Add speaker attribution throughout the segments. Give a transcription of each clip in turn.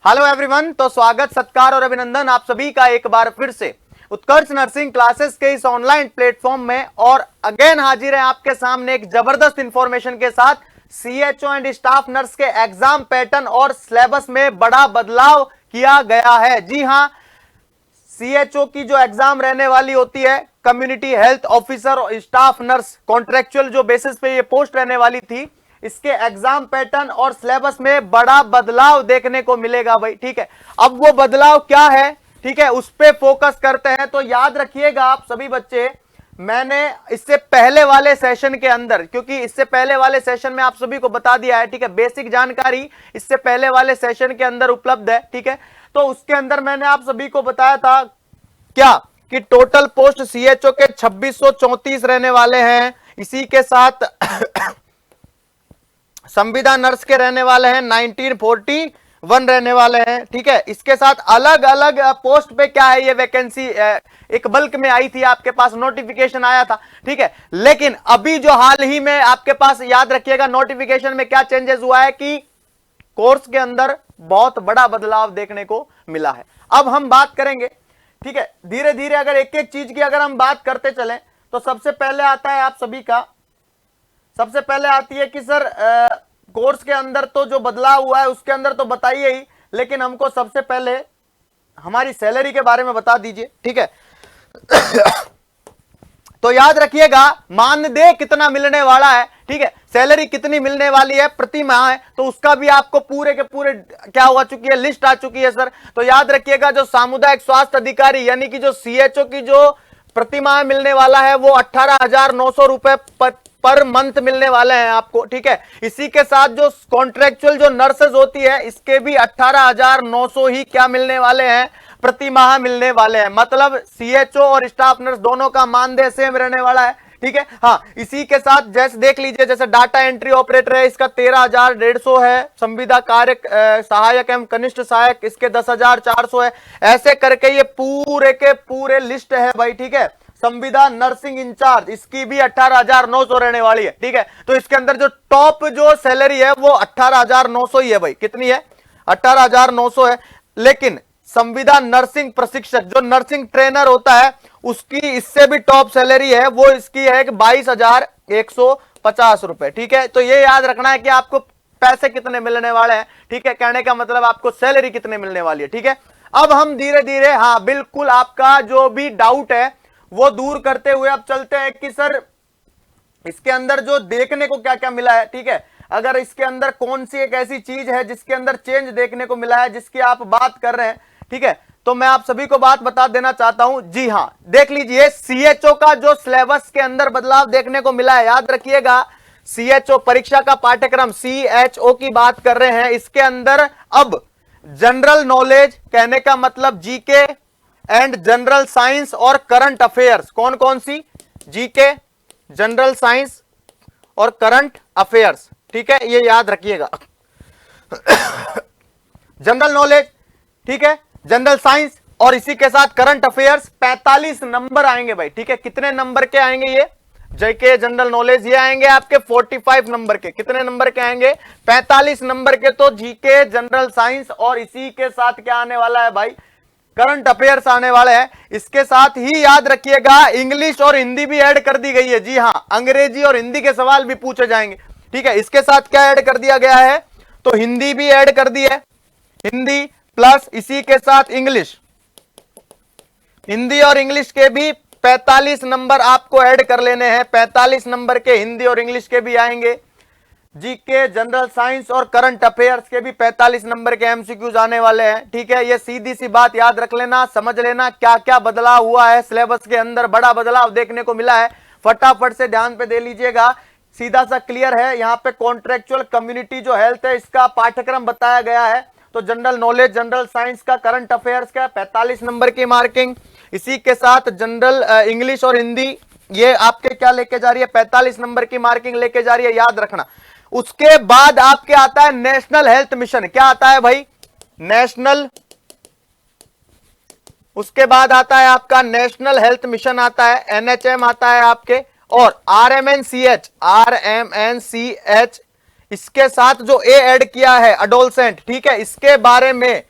Speaker 1: Hello everyone, तो स्वागत, सत्कार और अभिनंदन आप सभी का एक बार फिर से उत्कर्ष नर्सिंग क्लासेस के इस ऑनलाइन प्लेटफॉर्म में। और अगेन हाजिर है आपके सामने एक जबरदस्त इंफॉर्मेशन के साथ। सीएचओ एंड स्टाफ नर्स के एग्जाम पैटर्न और सिलेबस में बड़ा बदलाव किया गया है। जी हां, सीएचओ की जो एग्जाम रहने वाली होती है, कम्युनिटी हेल्थ ऑफिसर और स्टाफ नर्स, कॉन्ट्रेक्चुअल जो बेसिस पे ये पोस्ट रहने वाली थी, इसके एग्जाम पैटर्न और सिलेबस में बड़ा बदलाव देखने को मिलेगा भाई। ठीक है, अब वो बदलाव क्या है, ठीक है, उस पे फोकस करते हैं। तो याद रखिएगा आप सभी बच्चे, मैंने इससे पहले वाले सेशन के अंदर, क्योंकि इससे पहले वाले सेशन में आप सभी को बता दिया है, ठीक है, बेसिक जानकारी इससे पहले वाले सेशन के अंदर उपलब्ध है। ठीक है, तो उसके अंदर मैंने आप सभी को बताया था क्या कि टोटल पोस्ट सीएचओ के 2634 रहने वाले हैं। इसी के साथ संविदा नर्स के रहने वाले हैं 1941 रहने वाले हैं। ठीक है, इसके साथ अलग अलग पोस्ट पे क्या है, ये वैकेंसी एक बल्क में आई थी, आपके पास नोटिफिकेशन आया था। ठीक है, लेकिन अभी जो हाल ही में आपके पास, याद रखिएगा, नोटिफिकेशन में क्या चेंजेस हुआ है कि कोर्स के अंदर बहुत बड़ा बदलाव देखने को मिला है। अब हम बात करेंगे, ठीक है, धीरे धीरे अगर एक एक चीज की अगर हम बात करते चलें तो सबसे पहले आता है आप सभी का, सबसे पहले आती है कि सर कोर्स के अंदर तो जो बदलाव हुआ है उसके अंदर तो बताइए ही, लेकिन हमको सबसे पहले हमारी सैलरी के बारे में बता दीजिए। ठीक है तो याद रखिएगा, मानदेय कितना मिलने वाला है, ठीक है, सैलरी कितनी मिलने वाली है प्रति माह है, तो उसका भी आपको पूरे के पूरे क्या हुआ चुकी है, लिस्ट आ चुकी है सर। तो याद रखिएगा, जो सामुदायिक स्वास्थ्य अधिकारी यानी कि जो सीएचओ की जो प्रति माह मिलने वाला है वो 18,900 रुपए पर मंथ मिलने वाले हैं आपको। ठीक है, इसी के साथ जो कॉन्ट्रेक्चुअल जो नर्सेज होती है, इसके भी 18,900 ही क्या मिलने वाले हैं, प्रति माह मिलने वाले हैं। मतलब सीएचओ और स्टाफ नर्स दोनों का मानदेय सेम रहने वाला है। ठीक है, हाँ, इसी के साथ जैसे देख लीजिए, जैसे डाटा एंट्री ऑपरेटर है, इसका 13,150 है। संविदा कार्य सहायक एवं कनिष्ठ सहायक, इसके 10,400 है। ऐसे करके ये पूरे के पूरे लिस्ट है भाई। ठीक है, संविदा नर्सिंग इंचार्ज, इसकी भी 18,900 रहने वाली है। ठीक है, तो इसके अंदर जो टॉप जो सैलरी है वो 18,900 ही है भाई। कितनी है? 18,900 है। लेकिन संविदा नर्सिंग प्रशिक्षक, जो नर्सिंग ट्रेनर होता है, उसकी इससे भी टॉप सैलरी है, वो इसकी है 22,150 रुपए। ठीक है, तो ये याद रखना है कि आपको पैसे कितने मिलने वाले हैं। ठीक है, कहने का मतलब आपको सैलरी कितने मिलने वाली है। ठीक है, अब हम धीरे धीरे, हाँ बिल्कुल, आपका जो भी डाउट है वो दूर करते हुए अब चलते हैं कि सर इसके अंदर जो देखने को क्या क्या मिला है। ठीक है, अगर इसके अंदर कौन सी एक ऐसी चीज है जिसके अंदर चेंज देखने को मिला है, जिसकी आप बात कर रहे हैं, ठीक है, तो मैं आप सभी को बात बता देना चाहता हूं। जी हां, देख लीजिए, सीएचओ का जो सिलेबस के अंदर बदलाव देखने को मिला है। याद रखिएगा, सीएचओ परीक्षा का पाठ्यक्रम, सीएचओ की बात कर रहे हैं, इसके अंदर अब जनरल नॉलेज, कहने का मतलब जीके एंड जनरल साइंस और करंट अफेयर्स, कौन कौन सी, जीके, जनरल साइंस और करंट अफेयर्स। ठीक है, ये याद रखिएगा। जनरल नॉलेज, ठीक है, जनरल साइंस और इसी के साथ करंट अफेयर्स, 45 नंबर आएंगे भाई। ठीक है, कितने नंबर के आएंगे ये, जीके जनरल नॉलेज, ये आएंगे आपके 45 नंबर के। कितने नंबर के आएंगे? 45 नंबर के। तो जीके, जनरल साइंस और इसी के साथ क्या आने वाला है भाई, करंट अफेयर्स आने वाले हैं। इसके साथ ही याद रखिएगा, इंग्लिश और हिंदी भी ऐड कर दी गई है। जी हां, अंग्रेजी और हिंदी के सवाल भी पूछे जाएंगे। ठीक है, इसके साथ क्या ऐड कर दिया गया है, तो हिंदी भी ऐड कर दी है, हिंदी प्लस इसी के साथ इंग्लिश, हिंदी और इंग्लिश के भी 45 नंबर आपको ऐड कर लेने हैं। 45 नंबर के हिंदी और इंग्लिश के भी आएंगे। जीके, जनरल साइंस और करंट अफेयर्स के भी 45 नंबर के एमसीक्यूज आने वाले हैं। ठीक है, ये सीधी सी बात याद रख लेना, समझ लेना क्या क्या बदलाव हुआ है सिलेबस के अंदर, बड़ा बदलाव देखने को मिला है। फटाफट से ध्यान पे दे लीजिएगा, सीधा सा क्लियर है। यहाँ पे कॉन्ट्रेक्चुअल कम्युनिटी जो हेल्थ है, इसका पाठ्यक्रम बताया गया है। तो जनरल नॉलेज, जनरल साइंस का, करंट अफेयर्स का 45 नंबर की मार्किंग, इसी के साथ जनरल इंग्लिश और हिंदी, ये आपके क्या लेके जा रही है, 45 नंबर की मार्किंग लेके जा रही है, याद रखना। उसके बाद आपके आता है नेशनल हेल्थ मिशन। क्या आता है भाई, नेशनल, उसके बाद आता है आपका नेशनल हेल्थ मिशन आता है, एनएचएम आता है आपके, और आरएमएनसीएच, इसके साथ जो ए ऐड किया है, अडोलसेंट। ठीक है, इसके बारे में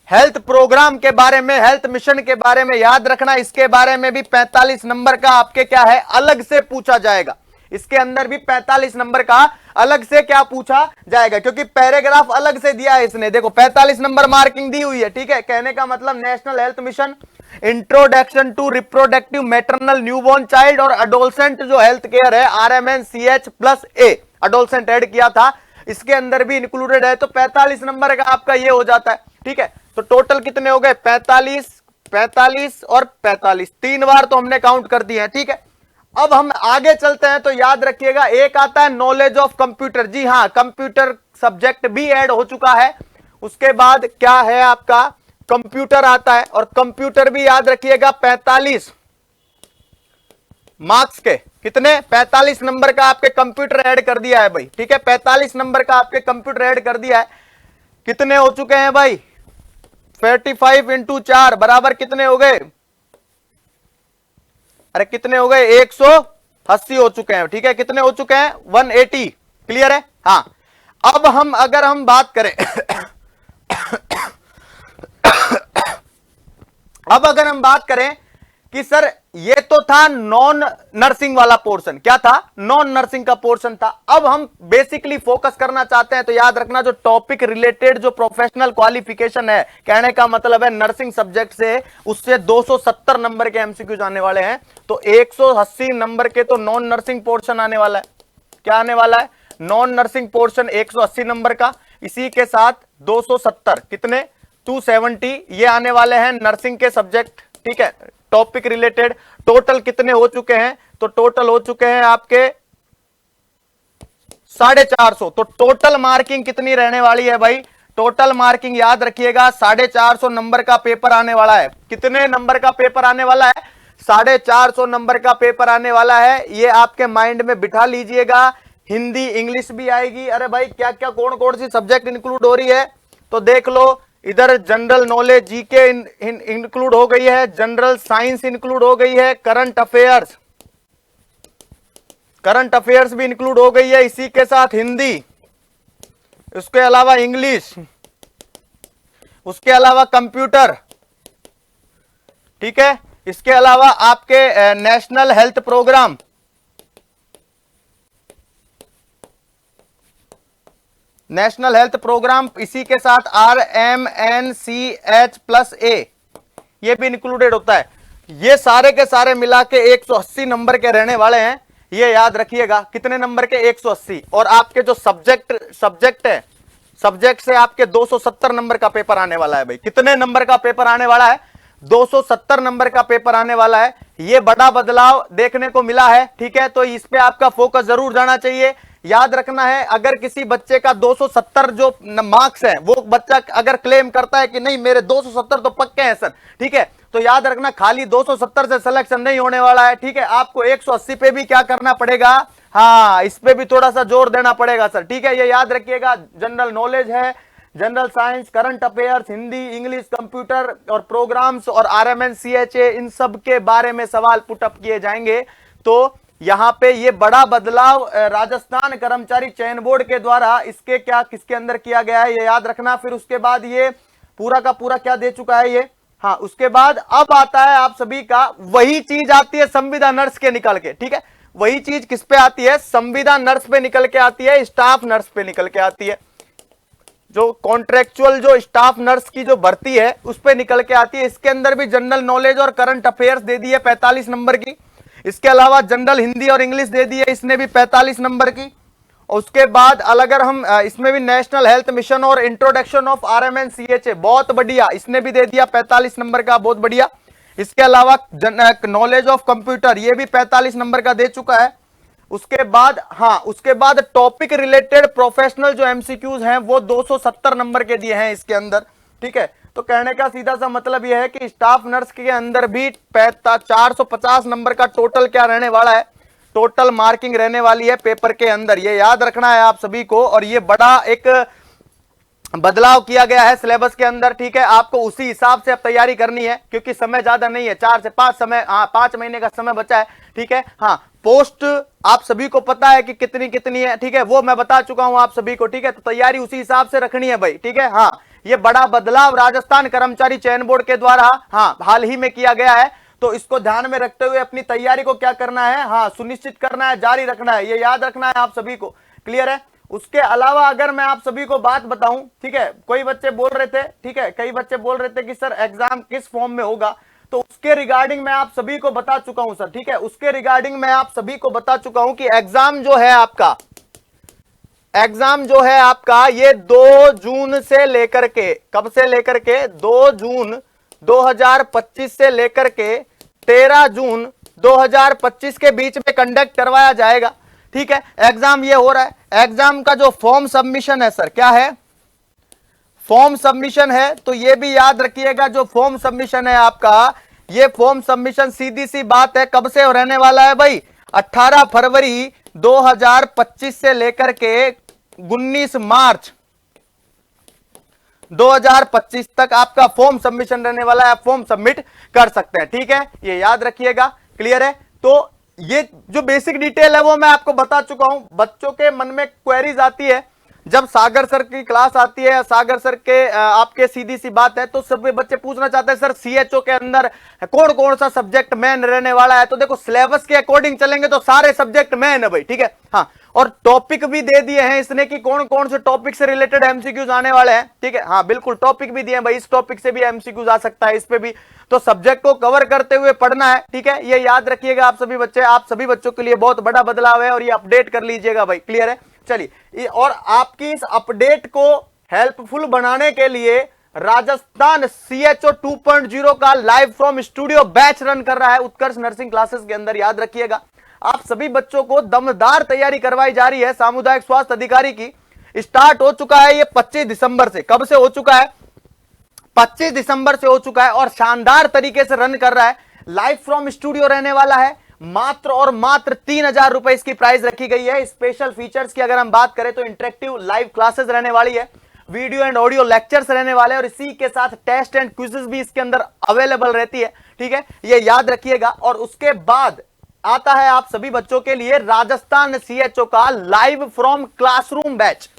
Speaker 1: हेल्थ प्रोग्राम के बारे में, हेल्थ मिशन के बारे में याद रखना, इसके बारे में भी 45 नंबर का आपके क्या है अलग से पूछा जाएगा। इसके अंदर भी 45 नंबर का अलग से क्या पूछा जाएगा, क्योंकि पैराग्राफ अलग से दिया है इसने। देखो 45 नंबर मार्किंग दी हुई है, ठीक है। कहने का मतलब national health mission, introduction to reproductive maternal newborn child और अडोलसेंट जो हेल्थ केयर है RMNCH+A, अडोलसेंट ऐड किया था, इसके अंदर भी इंक्लूडेड है। तो 45 नंबर का आपका ये हो जाता है, ठीक है। तो टोटल कितने हो गए 45, 45 और 45, 3 बार तो हमने काउंट कर दिए हैं, ठीक है। अब हम आगे चलते हैं, तो याद रखिएगा एक आता है नॉलेज ऑफ कंप्यूटर। जी हां, कंप्यूटर सब्जेक्ट भी ऐड हो चुका है। उसके बाद क्या है आपका कंप्यूटर आता है, और कंप्यूटर भी याद रखिएगा 45 मार्क्स के, कितने 45 नंबर का आपके कंप्यूटर ऐड कर दिया है भाई, ठीक है। 45 नंबर का आपके कंप्यूटर ऐड कर दिया है। कितने हो चुके हैं भाई 45 इंटू 4 बराबर कितने हो गए, अरे कितने हो गए 180 हो चुके हैं, ठीक है। कितने हो चुके हैं 180, क्लियर है। हाँ, अब हम अगर हम बात करें अब अगर हम बात करें कि सर ये तो था नॉन नर्सिंग वाला पोर्शन, क्या था नॉन नर्सिंग का पोर्शन था। अब हम बेसिकली फोकस करना चाहते हैं, तो याद रखना जो टॉपिक रिलेटेड जो प्रोफेशनल क्वालिफिकेशन है, कहने का मतलब है नर्सिंग सब्जेक्ट से, उससे 270 नंबर के एमसीक्यूज आने वाले हैं। तो 180 नंबर के तो नॉन नर्सिंग पोर्शन आने वाला है। क्या आने वाला है नॉन नर्सिंग पोर्शन 180 नंबर का, इसी के साथ 270 कितने 270 ये आने वाले हैं नर्सिंग के सब्जेक्ट, ठीक है, टॉपिक रिलेटेड। टोटल कितने हो चुके हैं, तो टोटल हो चुके हैं आपके 450। तो टोटल मार्किंग कितनी रहने वाली है भाई, टोटल मार्किंग याद रखिएगा 450 नंबर का पेपर आने वाला है। कितने नंबर का पेपर आने वाला है 450 नंबर का पेपर आने वाला है। ये आपके माइंड में बिठा लीजिएगा। हिंदी इंग्लिश भी आएगी। अरे भाई क्या क्या कौन कौन सी सब्जेक्ट इंक्लूड हो रही है, तो देख लो, इधर जनरल नॉलेज जीके इंक्लूड हो गई है, जनरल साइंस इंक्लूड हो गई है, करंट अफेयर्स भी इंक्लूड हो गई है, इसी के साथ हिंदी, उसके अलावा इंग्लिश, उसके अलावा कंप्यूटर, ठीक है, इसके अलावा आपके national health program, national health program, इसी के साथ RMNCH+A ये भी इंक्लूडेड होता है। ये सारे के सारे मिला के 180 नंबर के रहने वाले हैं। ये याद रखिएगा कितने नंबर के 180, और आपके जो सब्जेक्ट है, सब्जेक्ट से आपके 270 नंबर का पेपर आने वाला है भाई। कितने नंबर का पेपर आने वाला है 270 नंबर का पेपर आने वाला है। ये बड़ा बदलाव देखने को मिला है, ठीक है। तो इस पे आपका फोकस जरूर जाना चाहिए। याद रखना है अगर किसी बच्चे का 270 जो मार्क्स है, वो बच्चा अगर क्लेम करता है कि नहीं मेरे 270 तो पक्के हैं सर, ठीक है, तो याद रखना खाली 270 से सिलेक्शन नहीं होने वाला है, ठीक है। आपको 180 पे भी क्या करना पड़ेगा, हाँ इस पे भी थोड़ा सा जोर देना पड़ेगा सर, ठीक है। ये याद रखिएगा जनरल नॉलेज है, general science, current affairs, Hindi, English, computer और प्रोग्राम्स और RMNCHA, इन सब के बारे में सवाल पुटअप किए जाएंगे। तो यहां पे ये बड़ा बदलाव राजस्थान कर्मचारी चयन बोर्ड के द्वारा इसके क्या किसके अंदर किया गया है, ये याद रखना। फिर उसके बाद ये पूरा का पूरा क्या दे चुका है ये, हाँ उसके बाद अब आता है आप सभी का वही चीज आती है संविदा नर्स के निकल के, ठीक है। वही चीज किस पे आती है, संविदा नर्स पे निकल के आती है, स्टाफ नर्स पे निकल के आती है। जो कॉन्ट्रेक्चुअल जो स्टाफ नर्स की जो भर्ती है उस पे निकल के आती है। इसके अंदर भी जनरल नॉलेज और करंट अफेयर्स दे दी है 45 नंबर की। इसके अलावा जनरल हिंदी और इंग्लिश दे दी है, इसने भी 45 नंबर की। और उसके बाद अगर हम इसमें भी नेशनल हेल्थ मिशन और इंट्रोडक्शन ऑफ RMNCHA, बहुत बढ़िया, इसने भी दे दिया 45 नंबर का, बहुत बढ़िया। इसके अलावा नॉलेज ऑफ कंप्यूटर ये भी 45 नंबर का दे चुका है। उसके बाद हाँ, उसके बाद टॉपिक रिलेटेड प्रोफेशनल जो एमसीक्यूज हैं वो 270 नंबर के दिए हैं इसके अंदर, ठीक है। तो कहने का सीधा सा मतलब यह है कि स्टाफ नर्स के अंदर भी 450 नंबर का टोटल क्या रहने वाला है, टोटल मार्किंग रहने वाली है पेपर के अंदर। ये याद रखना है आप सभी को। और ये बड़ा एक बदलाव किया गया है सिलेबस के अंदर, ठीक है। आपको उसी हिसाब से अब तैयारी करनी है क्योंकि समय ज्यादा नहीं है, 4 से 5 महीने का समय बचा है, ठीक है। हाँ, पोस्ट आप सभी को पता है कि कितनी कितनी है, ठीक है, वो मैं बता चुका हूं आप सभी को, ठीक है। तो तैयारी उसी हिसाब से रखनी है भाई, ठीक है। हाँ, ये बड़ा बदलाव राजस्थान कर्मचारी चयन बोर्ड के द्वारा हाल ही में किया गया है, तो इसको ध्यान में रखते हुए अपनी तैयारी को क्या करना है, सुनिश्चित करना है, जारी रखना है, ये याद रखना है आप सभी को। क्लियर है। उसके अलावा अगर मैं आप सभी को बात बताऊं, ठीक है, कोई बच्चे बोल रहे थे, ठीक है, कई बच्चे बोल रहे थे कि सर एग्जाम किस फॉर्म में होगा, तो उसके रिगार्डिंग मैं आप सभी को बता चुका हूं सर, ठीक है, उसके रिगार्डिंग मैं आप सभी को बता चुका हूं कि एग्जाम जो है आपका ये 2 जून से लेकर के, कब से लेकर के 2 जून 2025 से लेकर के 13 जून 2025 के बीच में कंडक्ट करवाया जाएगा। ठीक है, एग्जाम ये हो रहा है। एग्जाम का जो फॉर्म सबमिशन है सर, क्या है, फॉर्म सबमिशन है, तो ये भी याद रखिएगा, जो फॉर्म सबमिशन है आपका, ये फॉर्म सबमिशन सीधी सी बात है कब से रहने वाला है भाई, 18 फरवरी 2025 से लेकर के 19 मार्च 2025 तक आपका फॉर्म सबमिशन रहने वाला है, आप फॉर्म सबमिट कर सकते हैं। ठीक है, ये याद रखिएगा। क्लियर है। तो ये जो बेसिक डिटेल है वो मैं आपको बता चुका हूं। बच्चों के मन में क्वेरीज आती है जब सागर सर की क्लास आती है, सागर सर के आपके सीधी सी बात है, तो सभी बच्चे पूछना चाहते हैं सर सीएचओ के अंदर कौन कौन सा सब्जेक्ट मेन रहने वाला है। तो देखो सिलेबस के अकॉर्डिंग चलेंगे तो सारे सब्जेक्ट मेन है भाई। ठीक है, हाँ, और टॉपिक भी दे दिए हैं इसने कि कौन कौन से टॉपिक से रिलेटेड एमसीक्यूज आने वाले हैं। ठीक है, हाँ बिल्कुल, टॉपिक भी दिए भाई, इस टॉपिक से भी एमसीक्यूज आ सकता है, इस पे भी। तो सब्जेक्ट को कवर करते हुए पढ़ना है। ठीक है, ये याद रखिएगा आप सभी बच्चे, आप सभी बच्चों के लिए बहुत बड़ा बदलाव है और ये अपडेट कर लीजिएगा भाई। क्लियर है। चलिए, और आपकी इस अपडेट को हेल्पफुल बनाने के लिए राजस्थान सीएचओ 2.0 का live from studio batch run कर रहा है उत्कर्ष नर्सिंग क्लासेस के अंदर। याद रखिएगा, आप सभी बच्चों को दमदार तैयारी करवाई जा रही है। सामुदायिक स्वास्थ्य अधिकारी की स्टार्ट हो चुका है ये 25 दिसंबर से। कब से हो चुका है? 25 दिसंबर से हो चुका है और शानदार तरीके से रन कर रहा है। लाइव फ्रॉम स्टूडियो रहने वाला है। मात्र और मात्र 3000 रुपए इसकी प्राइस रखी गई है। स्पेशल फीचर्स की अगर हम बात करें तो इंटरेक्टिव लाइव क्लासेस रहने वाली है, वीडियो एंड ऑडियो लेक्चर्स रहने वाले हैं और इसी के साथ टेस्ट एंड क्विजेस भी इसके अंदर अवेलेबल रहती है। ठीक है, ये याद रखिएगा। और उसके बाद आता है आप सभी बच्चों के लिए राजस्थान सीएचओ का live from classroom batch.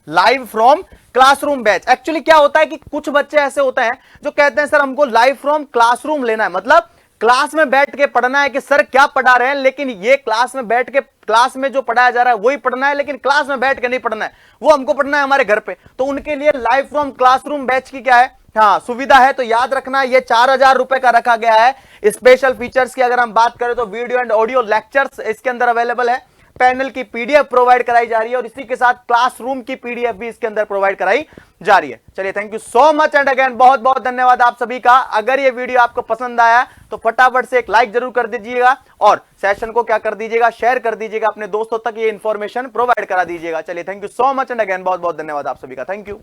Speaker 1: Live from classroom batch actually क्या होता है कि कुछ बच्चे ऐसे होते हैं जो कहते हैं सर हमको लाइव फ्रॉम क्लासरूम लेना है, मतलब क्लास में बैठ के पढ़ना है कि सर क्या पढ़ा रहे हैं, लेकिन ये क्लास में बैठ के, क्लास में जो पढ़ाया जा रहा है वही पढ़ना है, लेकिन क्लास में बैठ के नहीं पढ़ना है, वो हमको पढ़ना है हमारे घर पे। तो उनके लिए लाइव फ्रॉम क्लासरूम बैच की क्या है, हाँ सुविधा है। तो याद रखना, ये 4000 रुपए का रखा गया है। स्पेशल फीचर्स की अगर हम बात करें तो वीडियो एंड ऑडियो लेक्चर्स इसके अंदर अवेलेबल है, पैनल की पीडीएफ प्रोवाइड कराई जा रही है और इसी के साथ क्लासरूम की पीडीएफ भी इसके अंदर प्रोवाइड कराई जा रही है। चलिए, thank you so much and again बहुत बहुत धन्यवाद आप सभी का। अगर ये वीडियो आपको पसंद आया तो फटाफट से एक लाइक जरूर कर दीजिएगा और सेशन को क्या कर दीजिएगा, शेयर कर दीजिएगा, अपने दोस्तों तक ये इंफॉर्मेशन प्रोवाइड करा दीजिएगा। चलिए, thank you so much and again बहुत बहुत धन्यवाद आप सभी का। Thank you.